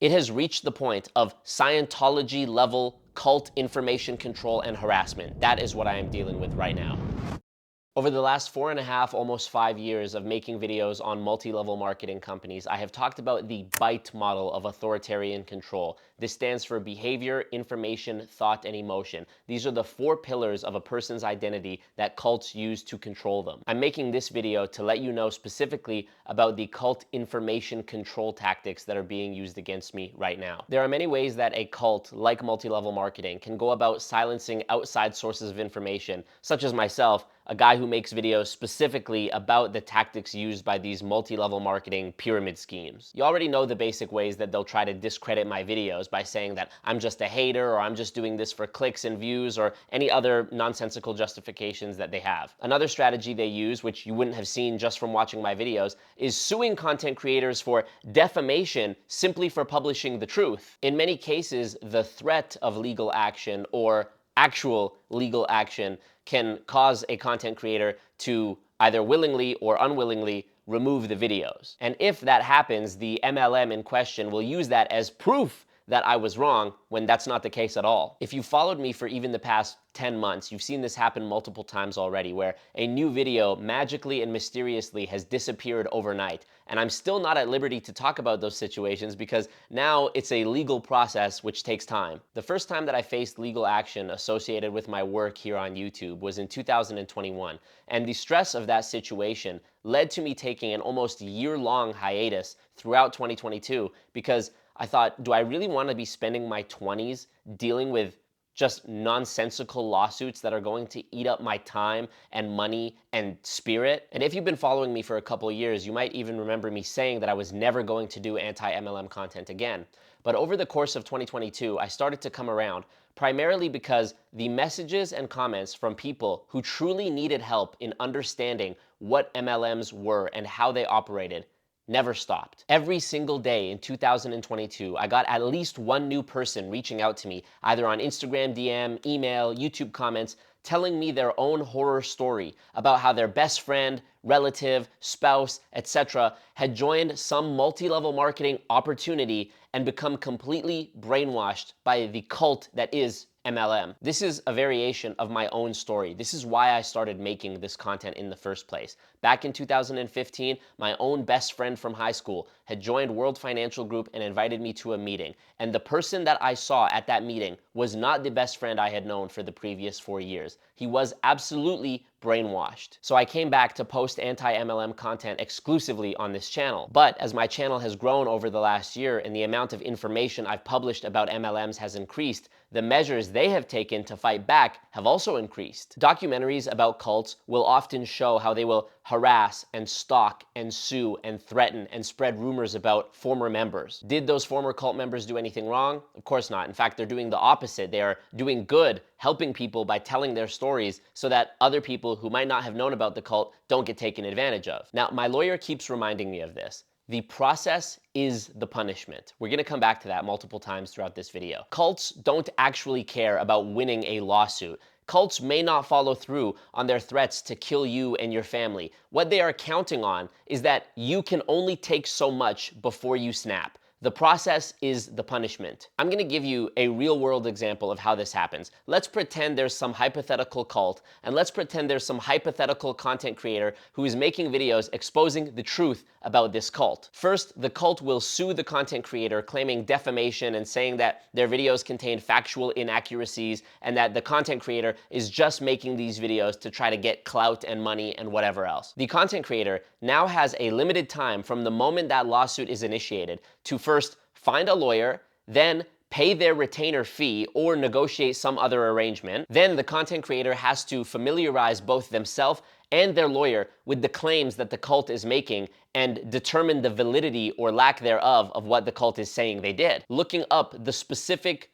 It has reached the point of Scientology level cult information control and harassment. That is what I am dealing with right now. Over the last 4.5, almost 5 years of making videos on multi-level marketing companies, I have talked about the BITE model of authoritarian control. This stands for behavior, information, thought, and emotion. These are the 4 pillars of a person's identity that cults use to control them. I'm making this video to let you know specifically about the cult information control tactics that are being used against me right now. There are many ways that a cult, like multi-level marketing, can go about silencing outside sources of information, such as myself, a guy who makes videos specifically about the tactics used by these multi-level marketing pyramid schemes. You already know the basic ways that they'll try to discredit my videos by saying that I'm just a hater, or I'm just doing this for clicks and views, or any other nonsensical justifications that they have. Another strategy they use, which you wouldn't have seen just from watching my videos, is suing content creators for defamation simply for publishing the truth. In many cases, the threat of legal action or actual legal action can cause a content creator to either willingly or unwillingly remove the videos. And if that happens, the MLM in question will use that as proof that I was wrong when that's not the case at all. If you followed me for even the past 10 months, you've seen this happen multiple times already, where a new video magically and mysteriously has disappeared overnight. And I'm still not at liberty to talk about those situations because now it's a legal process which takes time. The first time that I faced legal action associated with my work here on YouTube was in 2021. And the stress of that situation led to me taking an almost year-long hiatus throughout 2022 because I thought, do I really want to be spending my 20s dealing with just nonsensical lawsuits that are going to eat up my time and money and spirit? And if you've been following me for a couple years, you might even remember me saying that I was never going to do anti-MLM content again. But over the course of 2022, I started to come around, primarily because the messages and comments from people who truly needed help in understanding what MLMs were and how they operated never stopped. Every single day in 2022, I got at least one new person reaching out to me, either on Instagram DM, email, YouTube comments, telling me their own horror story about how their best friend, relative, spouse, etc. had joined some multi-level marketing opportunity and become completely brainwashed by the cult that is MLM. This is a variation of my own story. This is why I started making this content in the first place. Back in 2015, my own best friend from high school had joined World Financial Group and invited me to a meeting. And the person that I saw at that meeting was not the best friend I had known for the previous 4 years. He was absolutely brainwashed. So I came back to post anti-MLM content exclusively on this channel. But as my channel has grown over the last year and the amount of information I've published about MLMs has increased, the measures they have taken to fight back have also increased. Documentaries about cults will often show how they will harass and stalk and sue and threaten and spread rumors about former members. Did those former cult members do anything wrong? Of course not. In fact, they're doing the opposite. They are doing good, helping people by telling their stories so that other people who might not have known about the cult don't get taken advantage of. Now, my lawyer keeps reminding me of this. The process is the punishment. We're gonna come back to that multiple times throughout this video. Cults don't actually care about winning a lawsuit. Cults may not follow through on their threats to kill you and your family. What they are counting on is that you can only take so much before you snap. The process is the punishment. I'm gonna give you a real world example of how this happens. Let's pretend there's some hypothetical cult, and let's pretend there's some hypothetical content creator who is making videos exposing the truth about this cult. First, the cult will sue the content creator, claiming defamation and saying that their videos contain factual inaccuracies and that the content creator is just making these videos to try to get clout and money and whatever else. The content creator now has a limited time from the moment that lawsuit is initiated to first find a lawyer, then pay their retainer fee or negotiate some other arrangement. Then the content creator has to familiarize both themselves and their lawyer with the claims that the cult is making and determine the validity or lack thereof of what the cult is saying they did. Looking up the specific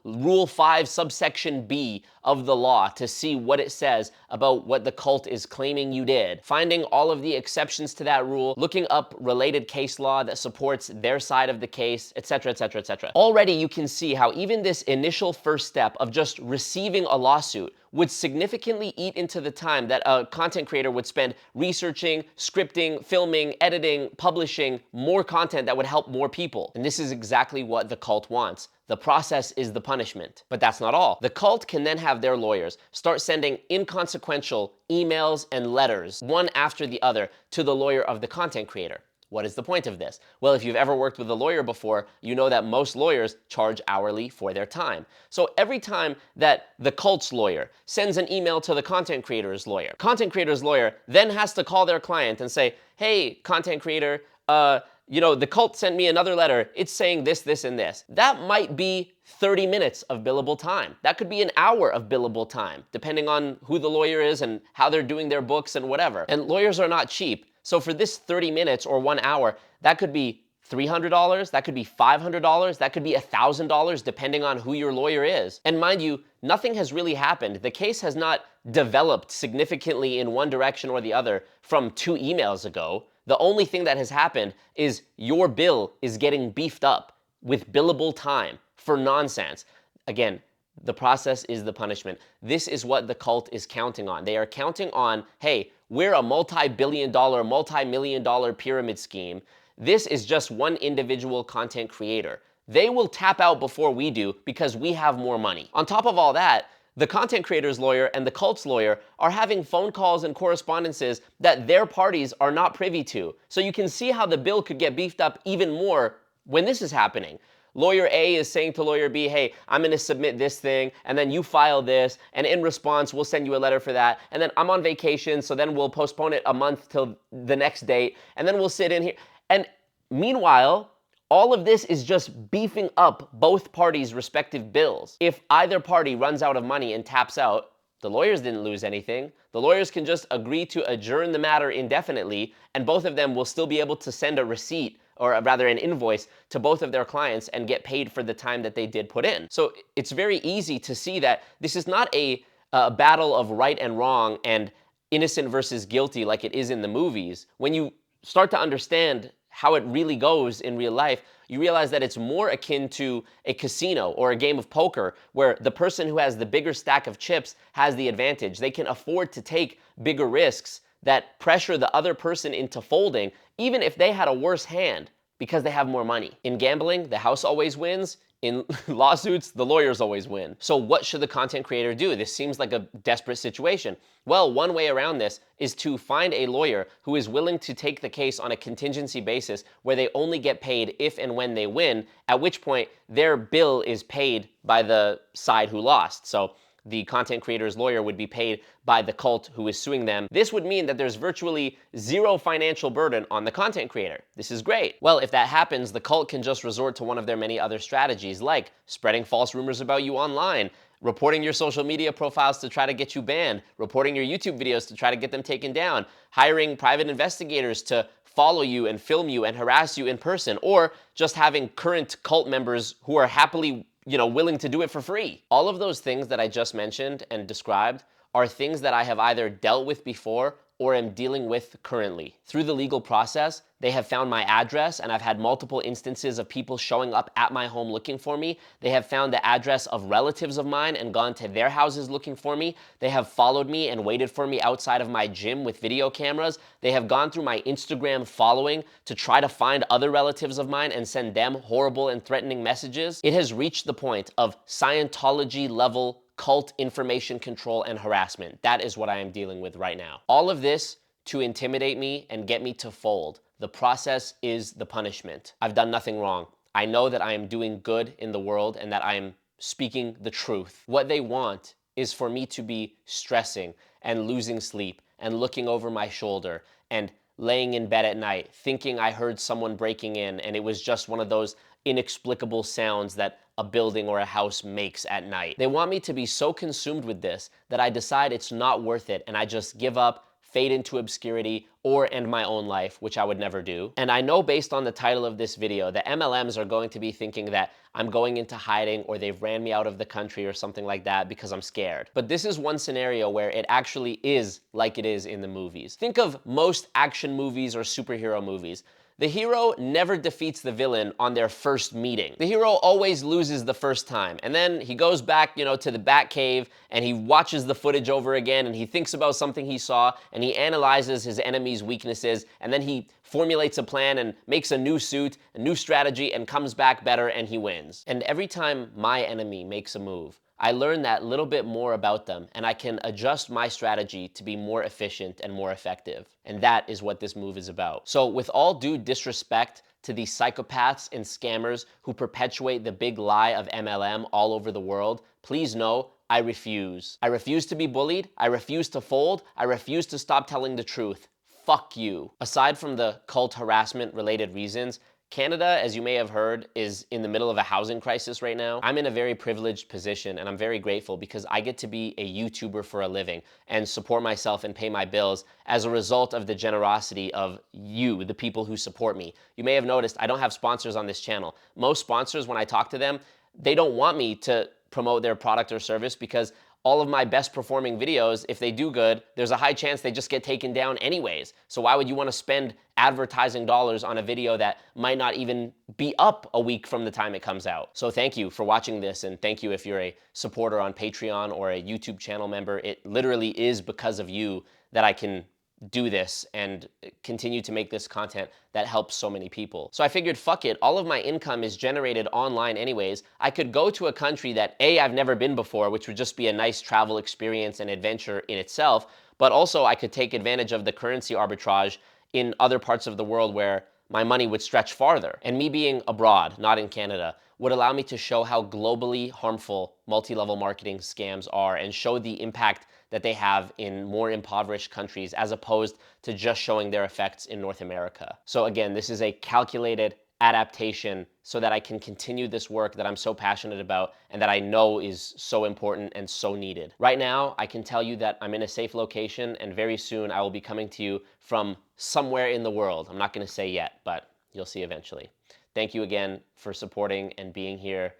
Rule 5 subsection B of the law to see what it says about what the cult is claiming you did. Finding all of the exceptions to that rule, looking up related case law that supports their side of the case, etc., etc., etc. Already you can see how even this initial first step of just receiving a lawsuit would significantly eat into the time that a content creator would spend researching, scripting, filming, editing, publishing more content that would help more people. And this is exactly what the cult wants. The process is the punishment. But that's not all. The cult can then have their lawyers start sending inconsequential emails and letters, one after the other, to the lawyer of the content creator. What is the point of this? Well, if you've ever worked with a lawyer before, you know that most lawyers charge hourly for their time. So every time that the cult's lawyer sends an email to the content creator's lawyer then has to call their client and say, hey, content creator, the cult sent me another letter. It's saying this, this, and this. That might be 30 minutes of billable time. That could be an hour of billable time, depending on who the lawyer is and how they're doing their books and whatever. And lawyers are not cheap. So for this 30 minutes or 1 hour, that could be $300, that could be $500, that could be $1,000, depending on who your lawyer is. And mind you, nothing has really happened. The case has not developed significantly in one direction or the other from 2 emails ago. The only thing that has happened is your bill is getting beefed up with billable time for nonsense. Again, the process is the punishment. This is what the cult is counting on. They are counting on, hey, we're a multi-billion-dollar, multi-million-dollar pyramid scheme. This is just one individual content creator. They will tap out before we do because we have more money. On top of all that, the content creator's lawyer and the cult's lawyer are having phone calls and correspondences that their parties are not privy to. So you can see how the bill could get beefed up even more when this is happening. Lawyer A is saying to lawyer B, hey, I'm gonna submit this thing, and then you file this, and in response, we'll send you a letter for that, and then I'm on vacation, so then we'll postpone it a month till the next date, and then we'll sit in here. And meanwhile, all of this is just beefing up both parties' respective bills. If either party runs out of money and taps out, the lawyers didn't lose anything. The lawyers can just agree to adjourn the matter indefinitely, and both of them will still be able to send a receipt, or rather an invoice, to both of their clients and get paid for the time that they did put in. So it's very easy to see that this is not a battle of right and wrong and innocent versus guilty like it is in the movies. When you start to understand how it really goes in real life, you realize that it's more akin to a casino or a game of poker where the person who has the bigger stack of chips has the advantage. They can afford to take bigger risks that pressure the other person into folding, even if they had a worse hand, because they have more money. In gambling, the house always wins. In lawsuits, the lawyers always win. So what should the content creator do? This seems like a desperate situation. Well, one way around this is to find a lawyer who is willing to take the case on a contingency basis where they only get paid if and when they win, at which point their bill is paid by the side who lost. So the content creator's lawyer would be paid by the cult who is suing them. This would mean that there's virtually zero financial burden on the content creator. This is great. Well, if that happens, the cult can just resort to one of their many other strategies, like spreading false rumors about you online, reporting your social media profiles to try to get you banned, reporting your YouTube videos to try to get them taken down, hiring private investigators to follow you and film you and harass you in person, or just having current cult members who are happily willing to do it for free. All of those things that I just mentioned and described are things that I have either dealt with before or am dealing with currently. Through the legal process, they have found my address, and I've had multiple instances of people showing up at my home looking for me. They have found the address of relatives of mine and gone to their houses looking for me. They have followed me and waited for me outside of my gym with video cameras. They have gone through my Instagram following to try to find other relatives of mine and send them horrible and threatening messages. It has reached the point of Scientology level cult information control and harassment. That is what I am dealing with right now. All of this to intimidate me and get me to fold. The process is the punishment. I've done nothing wrong. I know that I am doing good in the world and that I am speaking the truth. What they want is for me to be stressing and losing sleep and looking over my shoulder and laying in bed at night thinking I heard someone breaking in and it was just one of those inexplicable sounds that a building or a house makes at night. They want me to be so consumed with this that I decide it's not worth it and I just give up, fade into obscurity, or end my own life, which I would never do. And I know based on the title of this video, the MLMs are going to be thinking that I'm going into hiding or they've ran me out of the country or something like that because I'm scared. But this is one scenario where it actually is like it is in the movies. Think of most action movies or superhero movies. The hero never defeats the villain on their first meeting. The hero always loses the first time, and then he goes back, to the Batcave, and he watches the footage over again, and he thinks about something he saw, and he analyzes his enemy's weaknesses, and then he formulates a plan and makes a new suit, a new strategy, and comes back better, and he wins. And every time my enemy makes a move, I learn that little bit more about them, and I can adjust my strategy to be more efficient and more effective. And that is what this move is about. So with all due disrespect to these psychopaths and scammers who perpetuate the big lie of MLM all over the world, please know I refuse. I refuse to be bullied. I refuse to fold. I refuse to stop telling the truth. Fuck you. Aside from the cult harassment related reasons, Canada, as you may have heard, is in the middle of a housing crisis right now. I'm in a very privileged position, and I'm very grateful because I get to be a YouTuber for a living and support myself and pay my bills as a result of the generosity of you, the people who support me. You may have noticed I don't have sponsors on this channel. Most sponsors, when I talk to them, they don't want me to promote their product or service because all of my best performing videos, if they do good, there's a high chance they just get taken down anyways. So why would you want to spend advertising dollars on a video that might not even be up a week from the time it comes out? So thank you for watching this, and thank you if you're a supporter on Patreon or a YouTube channel member. It literally is because of you that I can do this and continue to make this content that helps so many people. So I figured, fuck it, all of my income is generated online anyways. I could go to a country that A, I've never been before, which would just be a nice travel experience and adventure in itself, but also I could take advantage of the currency arbitrage in other parts of the world where my money would stretch farther. And me being abroad, not in Canada, would allow me to show how globally harmful multi-level marketing scams are and show the impact that they have in more impoverished countries as opposed to just showing their effects in North America. So again, this is a calculated adaptation so that I can continue this work that I'm so passionate about and that I know is so important and so needed. Right now, I can tell you that I'm in a safe location, and very soon I will be coming to you from somewhere in the world. I'm not gonna say yet, but you'll see eventually. Thank you again for supporting and being here,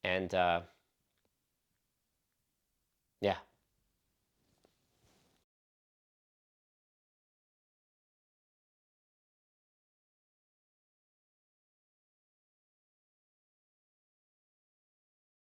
and